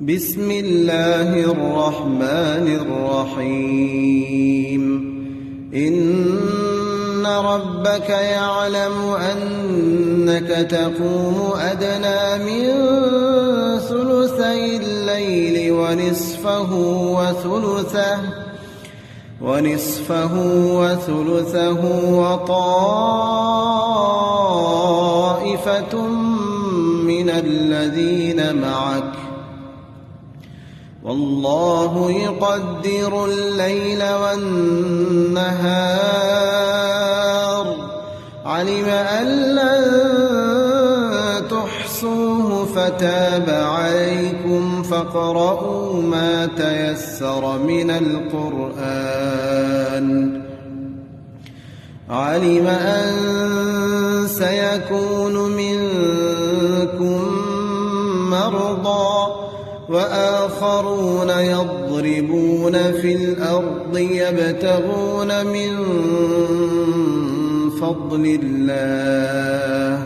بسم الله الرحمن الرحيم إن ربك يعلم أنك تقوم أدنى من ثلثي الليل ونصفه وثلثه وطائفة من الذين معك والله يقدر الليل والنهار علم أن لن تحصوه فتاب عليكم فاقرؤوا ما تيسر من القرآن علم أن سيكون منكم مرضى وآخرون يضربون في الأرض يبتغون من فضل الله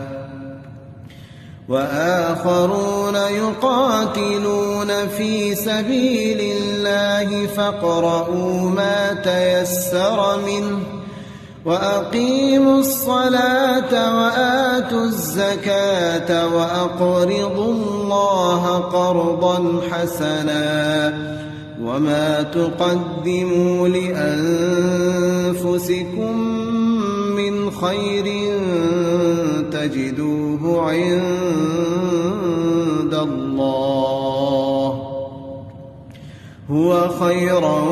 وآخرون يقاتلون في سبيل الله فاقرؤوا ما تيسر منه وأقيموا الصلاة وآتوا الزكاة وأقرضوا الله قرضا حسنا وما تقدموا لأنفسكم من خير تجدوه عند الله هو خيرا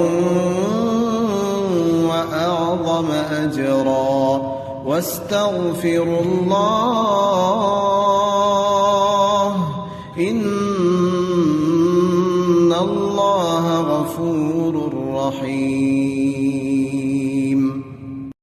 وأعظم أجرا واستغفروا الله إن الله غفور رحيم